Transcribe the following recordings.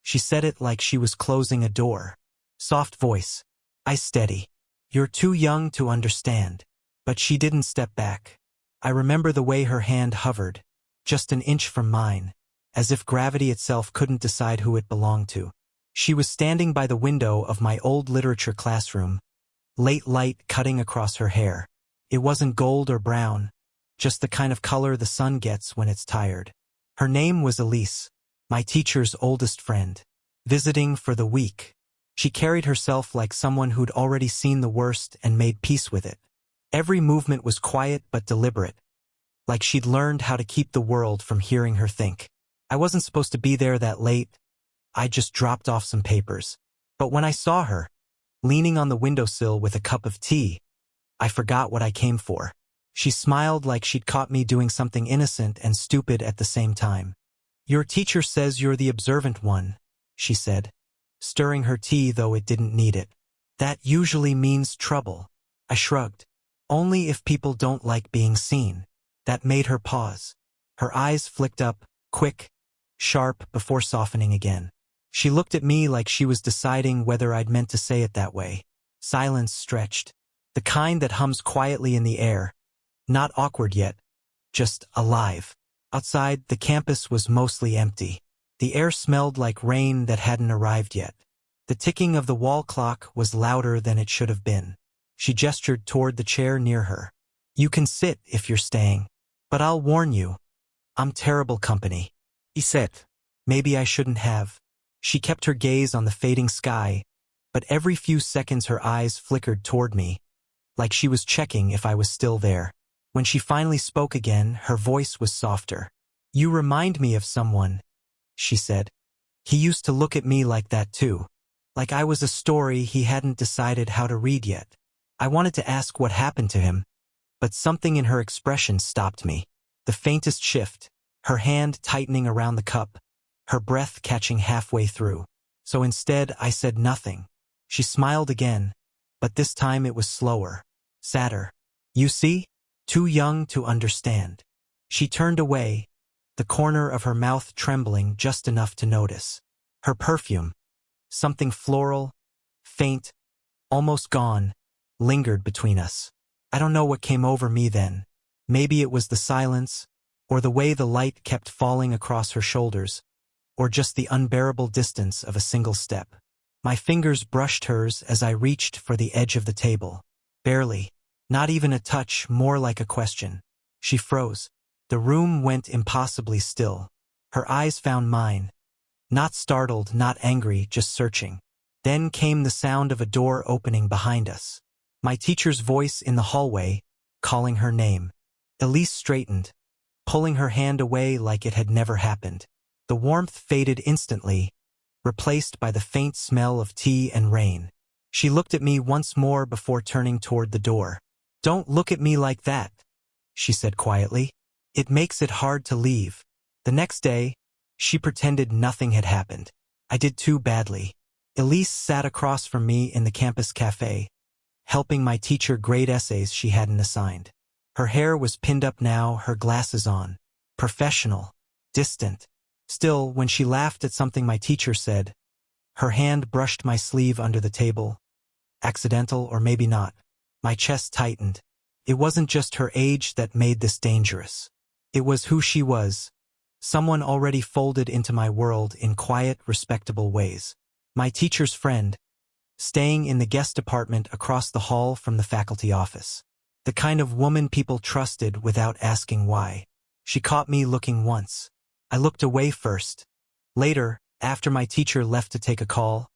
She said it like she was closing a door. Soft voice. I steady. You're too young to understand. But she didn't step back. I remember the way her hand hovered, just an inch from mine, as if gravity itself couldn't decide who it belonged to. She was standing by the window of my old literature classroom, late light cutting across her hair. It wasn't gold or brown, just the kind of color the sun gets when it's tired. Her name was Elise, my teacher's oldest friend, visiting for the week. She carried herself like someone who'd already seen the worst and made peace with it. Every movement was quiet but deliberate, like she'd learned how to keep the world from hearing her think. I wasn't supposed to be there that late. I just dropped off some papers. But when I saw her, leaning on the windowsill with a cup of tea, I forgot what I came for. She smiled like she'd caught me doing something innocent and stupid at the same time. Your teacher says you're the observant one, she said, stirring her tea though it didn't need it. That usually means trouble. I shrugged. Only if people don't like being seen. That made her pause. Her eyes flicked up, quick, sharp, before softening again. She looked at me like she was deciding whether I'd meant to say it that way. Silence stretched. The kind that hums quietly in the air. Not awkward yet, just alive. Outside, the campus was mostly empty. The air smelled like rain that hadn't arrived yet. The ticking of the wall clock was louder than it should have been. She gestured toward the chair near her. You can sit if you're staying. But I'll warn you, I'm terrible company. He said. Maybe I shouldn't have. She kept her gaze on the fading sky, but every few seconds her eyes flickered toward me, like she was checking if I was still there. When she finally spoke again, her voice was softer. You remind me of someone, she said. He used to look at me like that too. Like I was a story he hadn't decided how to read yet. I wanted to ask what happened to him, but something in her expression stopped me. The faintest shift, her hand tightening around the cup, her breath catching halfway through. So instead, I said nothing. She smiled again, but this time it was slower, sadder. You see? Too young to understand. She turned away, the corner of her mouth trembling just enough to notice. Her perfume, something floral, faint, almost gone, lingered between us. I don't know what came over me then. Maybe it was the silence, or the way the light kept falling across her shoulders, or just the unbearable distance of a single step. My fingers brushed hers as I reached for the edge of the table. Barely. Not even a touch, more like a question. She froze. The room went impossibly still. Her eyes found mine. Not startled, not angry, just searching. Then came the sound of a door opening behind us. My teacher's voice in the hallway, calling her name. Elise straightened, pulling her hand away like it had never happened. The warmth faded instantly, replaced by the faint smell of tea and rain. She looked at me once more before turning toward the door. Don't look at me like that, she said quietly. It makes it hard to leave. The next day, she pretended nothing had happened. I did too badly. Elise sat across from me in the campus cafe, helping my teacher grade essays she hadn't assigned. Her hair was pinned up now, her glasses on. Professional. Distant. Still, when she laughed at something my teacher said, her hand brushed my sleeve under the table. Accidental, or maybe not. My chest tightened. It wasn't just her age that made this dangerous. It was who she was. Someone already folded into my world in quiet, respectable ways. My teacher's friend, staying in the guest apartment across the hall from the faculty office. The kind of woman people trusted without asking why. She caught me looking once. I looked away first. Later, after my teacher left to take a call,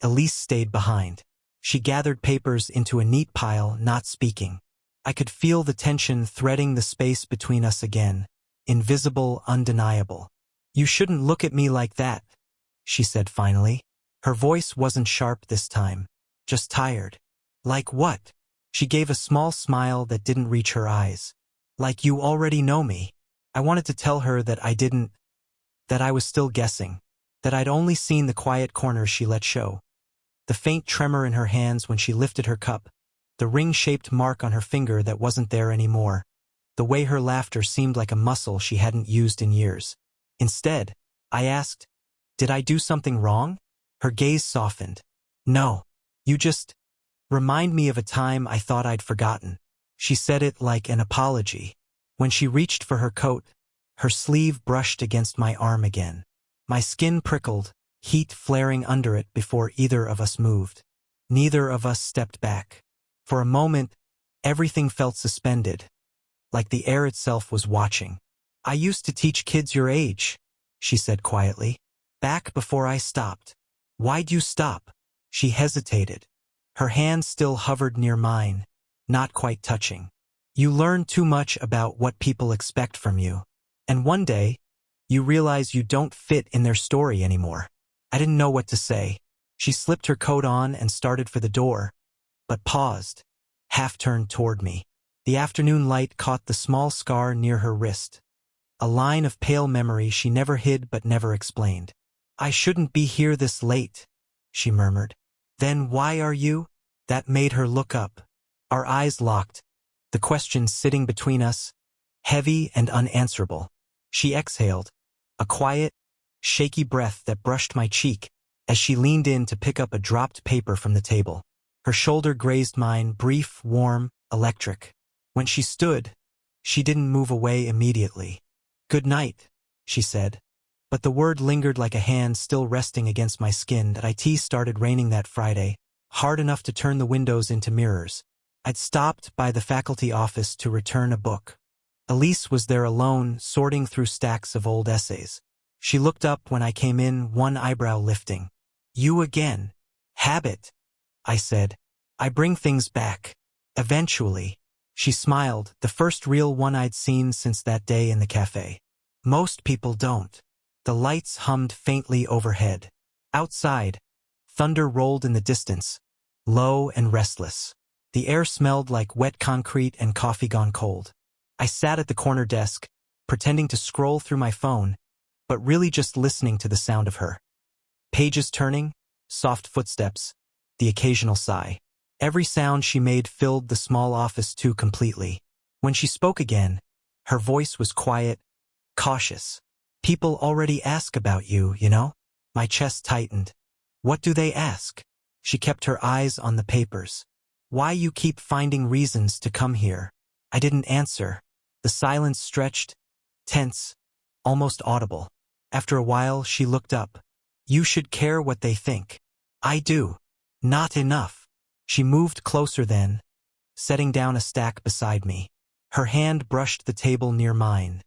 Elise stayed behind. She gathered papers into a neat pile, not speaking. I could feel the tension threading the space between us again, invisible, undeniable. You shouldn't look at me like that, she said finally. Her voice wasn't sharp this time, just tired. Like what? She gave a small smile that didn't reach her eyes. Like you already know me. I wanted to tell her that I didn't, that I was still guessing, that I'd only seen the quiet corners she let show. The faint tremor in her hands when she lifted her cup, the ring-shaped mark on her finger that wasn't there anymore, the way her laughter seemed like a muscle she hadn't used in years. Instead, I asked, Did I do something wrong? Her gaze softened. No. You just remind me of a time I thought I'd forgotten. She said it like an apology. When she reached for her coat, her sleeve brushed against my arm again. My skin prickled, heat flaring under it before either of us moved. Neither of us stepped back. For a moment, everything felt suspended, like the air itself was watching. I used to teach kids your age, she said quietly. Back before I stopped. Why'd you stop? She hesitated. Her hand still hovered near mine, not quite touching. You learn too much about what people expect from you. And one day, you realize you don't fit in their story anymore. I didn't know what to say. She slipped her coat on and started for the door, but paused, half-turned toward me. The afternoon light caught the small scar near her wrist, a line of pale memory she never hid but never explained. I shouldn't be here this late, she murmured. Then why are you? That made her look up. Our eyes locked, the question sitting between us, heavy and unanswerable. She exhaled, a quiet, shaky breath that brushed my cheek as she leaned in to pick up a dropped paper from the table. Her shoulder grazed mine, brief, warm, electric. When she stood, she didn't move away immediately. Good night, she said. But the word lingered like a hand still resting against my skin. It started raining that Friday, hard enough to turn the windows into mirrors. I'd stopped by the faculty office to return a book. Elise was there alone, sorting through stacks of old essays. She looked up when I came in, one eyebrow lifting. You again. Habit, I said. I bring things back. Eventually. She smiled, the first real one I'd seen since that day in the cafe. Most people don't. The lights hummed faintly overhead. Outside, thunder rolled in the distance, low and restless. The air smelled like wet concrete and coffee gone cold. I sat at the corner desk, pretending to scroll through my phone, but really just listening to the sound of her. Pages turning, soft footsteps, the occasional sigh. Every sound she made filled the small office too completely. When she spoke again, her voice was quiet, cautious. People already ask about you, you know? My chest tightened. What do they ask? She kept her eyes on the papers. Why you keep finding reasons to come here? I didn't answer. The silence stretched, tense, almost audible. After a while, she looked up. You should care what they think. I do. Not enough. She moved closer then, setting down a stack beside me. Her hand brushed the table near mine.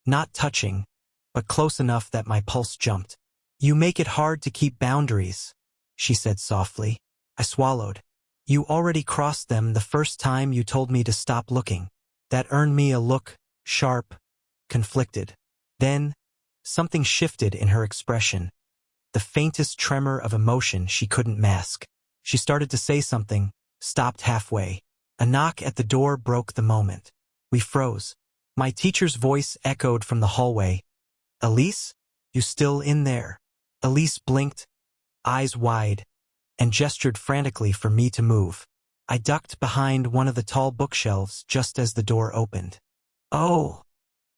Not touching, but close enough that my pulse jumped. You make it hard to keep boundaries, she said softly. I swallowed. You already crossed them the first time you told me to stop looking. That earned me a look, sharp, conflicted. Then, something shifted in her expression. The faintest tremor of emotion she couldn't mask. She started to say something, stopped halfway. A knock at the door broke the moment. We froze. My teacher's voice echoed from the hallway. Elise? You still in there? Elise blinked, eyes wide, and gestured frantically for me to move. I ducked behind one of the tall bookshelves just as the door opened. Oh,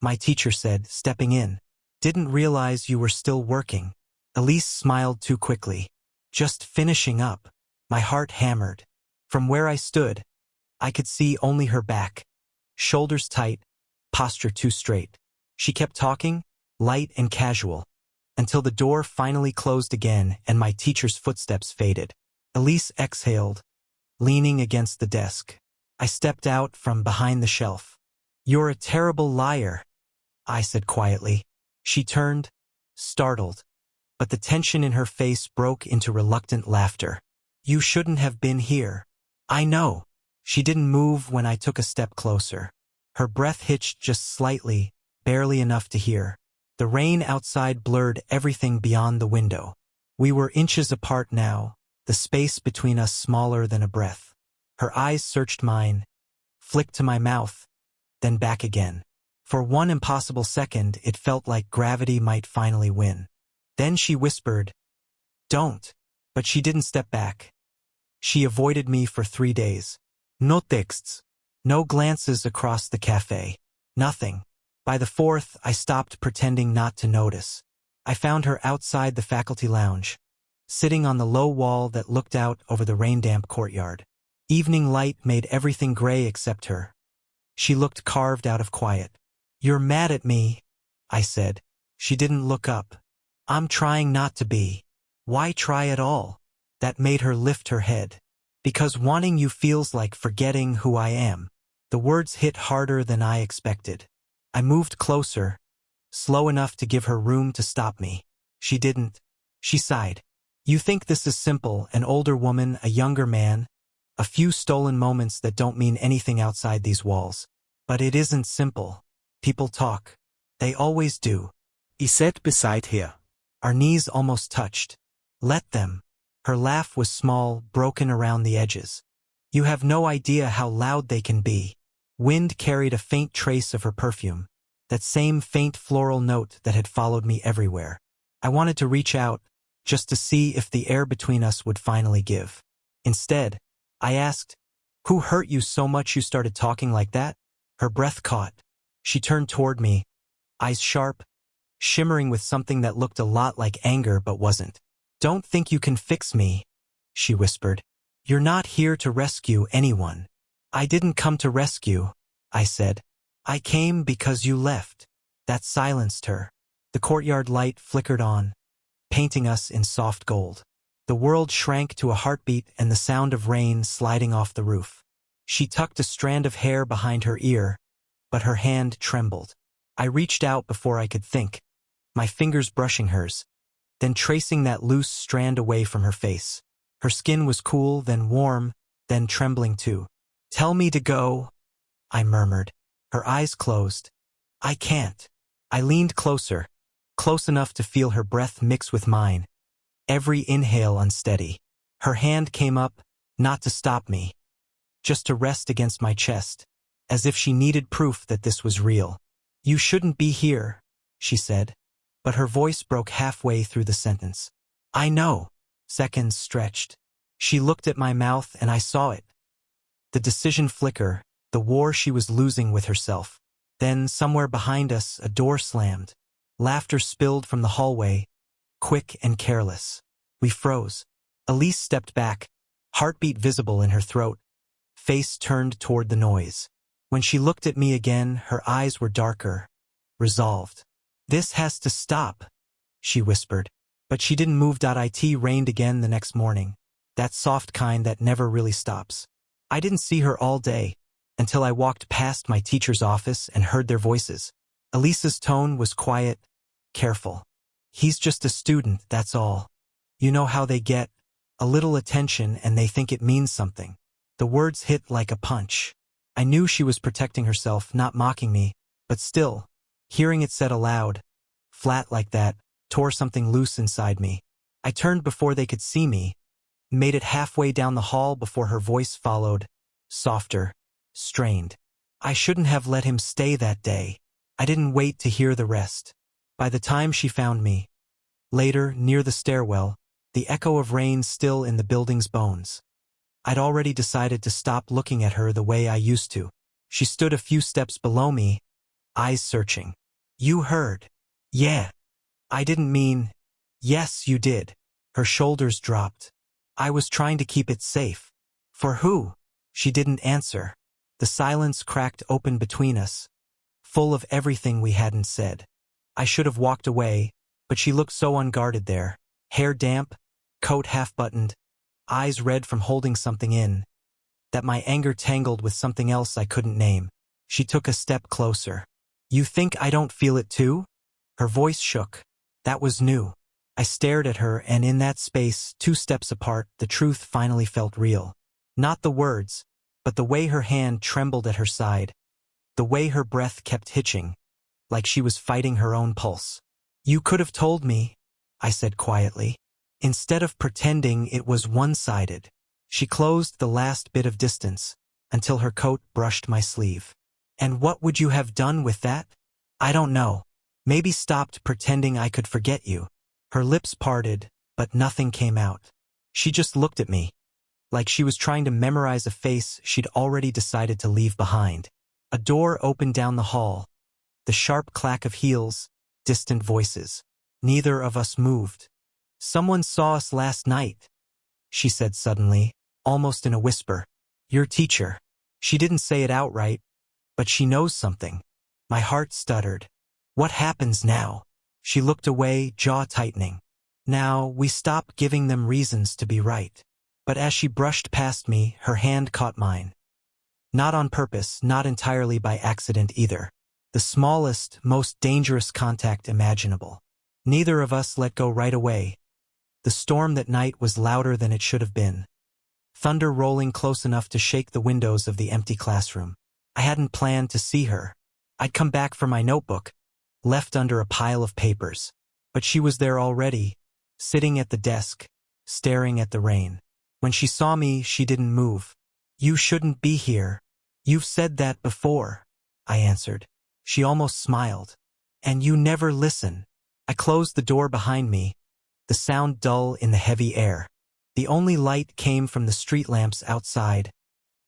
my teacher said, stepping in. Didn't realize you were still working. Elise smiled too quickly. Just finishing up. My heart hammered. From where I stood, I could see only her back. Shoulders tight, posture too straight. She kept talking, light and casual, until the door finally closed again and my teacher's footsteps faded. Elise exhaled, leaning against the desk. I stepped out from behind the shelf. You're a terrible liar, I said quietly. She turned, startled, but the tension in her face broke into reluctant laughter. You shouldn't have been here. I know. She didn't move when I took a step closer. Her breath hitched just slightly, barely enough to hear. The rain outside blurred everything beyond the window. We were inches apart now, the space between us smaller than a breath. Her eyes searched mine, flicked to my mouth, then back again. For one impossible second, it felt like gravity might finally win. Then she whispered, Don't. But she didn't step back. She avoided me for 3 days. No texts. No glances across the cafe. Nothing. By the 4th, I stopped pretending not to notice. I found her outside the faculty lounge, sitting on the low wall that looked out over the rain-damp courtyard. Evening light made everything gray except her. She looked carved out of quiet. "You're mad at me," I said. She didn't look up. "I'm trying not to be." "Why try at all?" That made her lift her head. "Because wanting you feels like forgetting who I am." The words hit harder than I expected. I moved closer, slow enough to give her room to stop me. She didn't. She sighed. "You think this is simple, an older woman, a younger man, a few stolen moments that don't mean anything outside these walls. But it isn't simple. People talk. They always do." He sat beside her. Our knees almost touched. "Let them." Her laugh was small, broken around the edges. "You have no idea how loud they can be." Wind carried a faint trace of her perfume, that same faint floral note that had followed me everywhere. I wanted to reach out, just to see if the air between us would finally give. Instead, I asked, "Who hurt you so much you started talking like that?" Her breath caught. She turned toward me, eyes sharp, shimmering with something that looked a lot like anger but wasn't. "Don't think you can fix me," she whispered. "You're not here to rescue anyone." "I didn't come to rescue," I said. "I came because you left." That silenced her. The courtyard light flickered on, painting us in soft gold. The world shrank to a heartbeat and the sound of rain sliding off the roof. She tucked a strand of hair behind her ear, but her hand trembled. I reached out before I could think, my fingers brushing hers, then tracing that loose strand away from her face. Her skin was cool, then warm, then trembling too. "Tell me to go," I murmured. Her eyes closed. "I can't." I leaned closer, close enough to feel her breath mix with mine, every inhale unsteady. Her hand came up, not to stop me, just to rest against my chest, as if she needed proof that this was real. "You shouldn't be here," she said, but her voice broke halfway through the sentence. "I know." Seconds stretched. She looked at my mouth and I saw it. The decision flicker, the war she was losing with herself. Then, somewhere behind us, a door slammed. Laughter spilled from the hallway, quick and careless. We froze. Elise stepped back, heartbeat visible in her throat, face turned toward the noise. When she looked at me again, her eyes were darker, resolved. "This has to stop," she whispered. But she didn't move. It rained again the next morning, that soft kind that never really stops. I didn't see her all day, until I walked past my teacher's office and heard their voices. Elisa's tone was quiet, careful. "He's just a student, that's all. You know how they get, a little attention and they think it means something." The words hit like a punch. I knew she was protecting herself, not mocking me, but still, hearing it said aloud, flat like that, tore something loose inside me. I turned before they could see me, made it halfway down the hall before her voice followed, softer, strained. "I shouldn't have let him stay that day." I didn't wait to hear the rest. By the time she found me, later, near the stairwell, the echo of rain still in the building's bones, I'd already decided to stop looking at her the way I used to. She stood a few steps below me, eyes searching. "You heard." "Yeah." "I didn't mean." "Yes, you did." Her shoulders dropped. "I was trying to keep it safe." "For who?" She didn't answer. The silence cracked open between us, full of everything we hadn't said. I should have walked away, but she looked so unguarded there, hair damp, coat half-buttoned, eyes red from holding something in, that my anger tangled with something else I couldn't name. She took a step closer. "You think I don't feel it too?" Her voice shook. That was new. I stared at her, and in that space, 2 steps apart, the truth finally felt real. Not the words, but the way her hand trembled at her side, the way her breath kept hitching, like she was fighting her own pulse. "You could have told me," I said quietly, "instead of pretending it was one-sided." She closed the last bit of distance, until her coat brushed my sleeve. "And what would you have done with that?" "I don't know. Maybe stopped pretending I could forget you." Her lips parted, but nothing came out. She just looked at me, like she was trying to memorize a face she'd already decided to leave behind. A door opened down the hall, the sharp clack of heels, distant voices. Neither of us moved. Someone saw us last night, she said suddenly, almost in a whisper. Your teacher. She didn't say it outright, but she knows something. My heart stuttered. What happens now? She looked away, jaw tightening. Now, we stop giving them reasons to be right. But as she brushed past me, her hand caught mine. Not on purpose, not entirely by accident either. The smallest, most dangerous contact imaginable. Neither of us let go right away. The storm that night was louder than it should have been. Thunder rolling close enough to shake the windows of the empty classroom. I hadn't planned to see her. I'd come back for my notebook, left under a pile of papers. But she was there already, sitting at the desk, staring at the rain. When she saw me, she didn't move. You shouldn't be here. You've said that before, I answered. She almost smiled. And you never listen. I closed the door behind me, the sound dull in the heavy air. The only light came from the street lamps outside,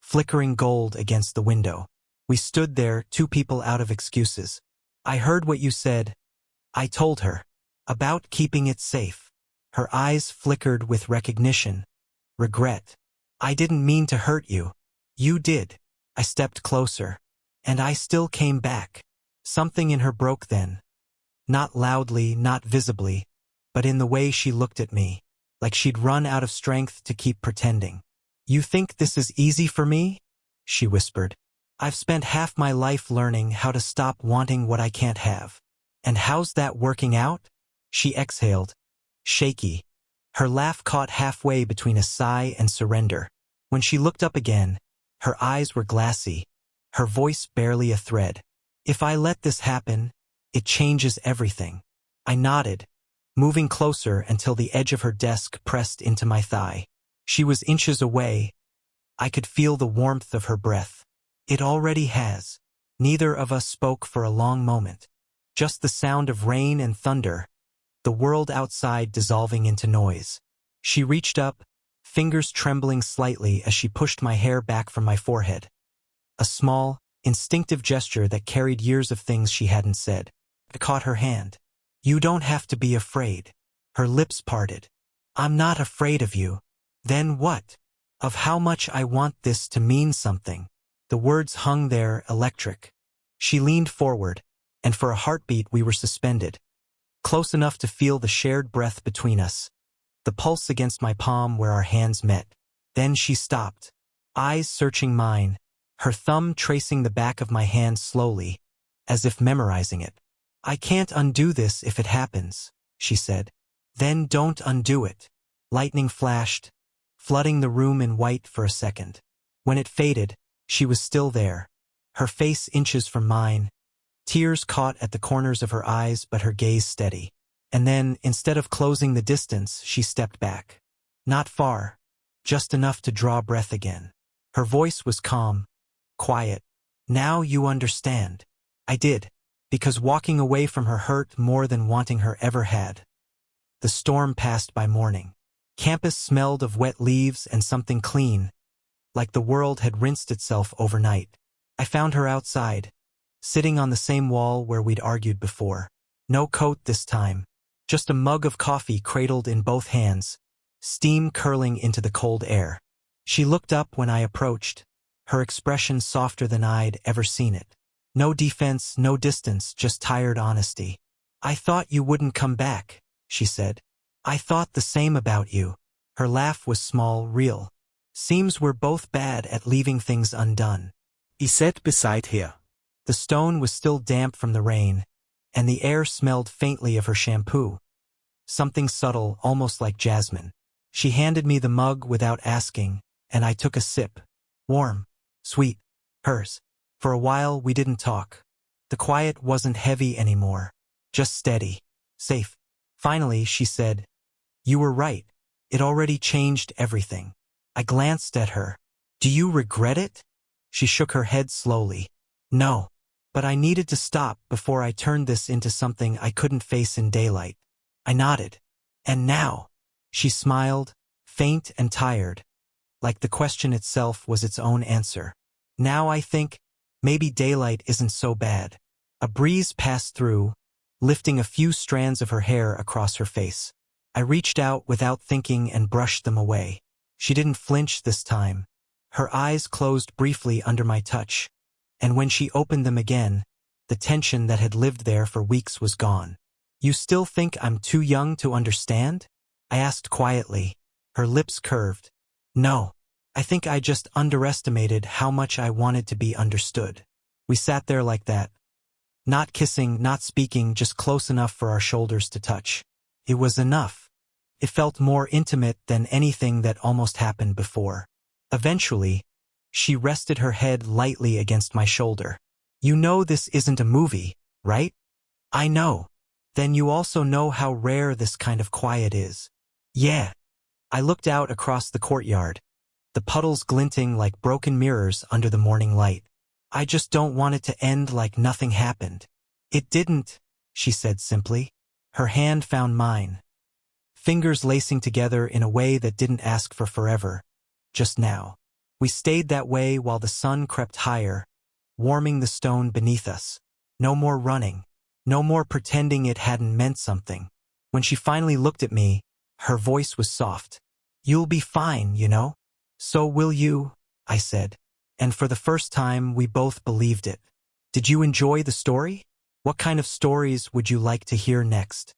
flickering gold against the window. We stood there, two people out of excuses. I heard what you said. I told her. About keeping it safe. Her eyes flickered with recognition. Regret. I didn't mean to hurt you. You did. I stepped closer. And I still came back. Something in her broke then. Not loudly, not visibly, but in the way she looked at me, like she'd run out of strength to keep pretending. You think this is easy for me? She whispered. I've spent half my life learning how to stop wanting what I can't have. And how's that working out? She exhaled, shaky. Her laugh caught halfway between a sigh and surrender. When she looked up again, her eyes were glassy, her voice barely a thread. If I let this happen, it changes everything. I nodded, moving closer until the edge of her desk pressed into my thigh. She was inches away. I could feel the warmth of her breath. It already has. Neither of us spoke for a long moment. Just the sound of rain and thunder, the world outside dissolving into noise. She reached up, fingers trembling slightly as she pushed my hair back from my forehead. A small, instinctive gesture that carried years of things she hadn't said. I caught her hand. You don't have to be afraid. Her lips parted. I'm not afraid of you. Then what? Of how much I want this to mean something. The words hung there, electric. She leaned forward, and for a heartbeat we were suspended. Close enough to feel the shared breath between us. The pulse against my palm where our hands met. Then she stopped. Eyes searching mine, her thumb tracing the back of my hand slowly, as if memorizing it. I can't undo this if it happens, she said. Then don't undo it. Lightning flashed, flooding the room in white for a second. When it faded, she was still there, her face inches from mine, tears caught at the corners of her eyes but her gaze steady. And then, instead of closing the distance, she stepped back. Not far, just enough to draw breath again. Her voice was calm, quiet. Now you understand. I did, because walking away from her hurt more than wanting her ever had. The storm passed by morning. Campus smelled of wet leaves and something clean, like the world had rinsed itself overnight. I found her outside, sitting on the same wall where we'd argued before. No coat this time, just a mug of coffee cradled in both hands, steam curling into the cold air. She looked up when I approached, her expression softer than I'd ever seen it. No defense, no distance, just tired honesty. I thought you wouldn't come back, she said. I thought the same about you. Her laugh was small, real. Seems we're both bad at leaving things undone. He sat beside her. The stone was still damp from the rain, and the air smelled faintly of her shampoo. Something subtle, almost like jasmine. She handed me the mug without asking, and I took a sip. Warm, sweet, hers. For a while we didn't talk. The quiet wasn't heavy anymore, just steady, safe. Finally, she said, You were right. It already changed everything. I glanced at her. Do you regret it? She shook her head slowly. No. But I needed to stop before I turned this into something I couldn't face in daylight. I nodded. And now? She smiled, faint and tired, like the question itself was its own answer. Now I think, maybe daylight isn't so bad. A breeze passed through, lifting a few strands of her hair across her face. I reached out without thinking and brushed them away. She didn't flinch this time. Her eyes closed briefly under my touch, and when she opened them again, the tension that had lived there for weeks was gone. "You still think I'm too young to understand?" I asked quietly. Her lips curved. "No. I think I just underestimated how much I wanted to be understood." We sat there like that. Not kissing, not speaking, just close enough for our shoulders to touch. It was enough. It felt more intimate than anything that almost happened before. Eventually, she rested her head lightly against my shoulder. "You know this isn't a movie, right?" "I know." "Then you also know how rare this kind of quiet is." "Yeah." I looked out across the courtyard, the puddles glinting like broken mirrors under the morning light. "I just don't want it to end like nothing happened." "It didn't," she said simply. Her hand found mine, fingers lacing together in a way that didn't ask for forever, just now. We stayed that way while the sun crept higher, warming the stone beneath us. No more running. No more pretending it hadn't meant something. When she finally looked at me, her voice was soft. "You'll be fine, you know." "So will you," I said. And for the first time, we both believed it. Did you enjoy the story? What kind of stories would you like to hear next?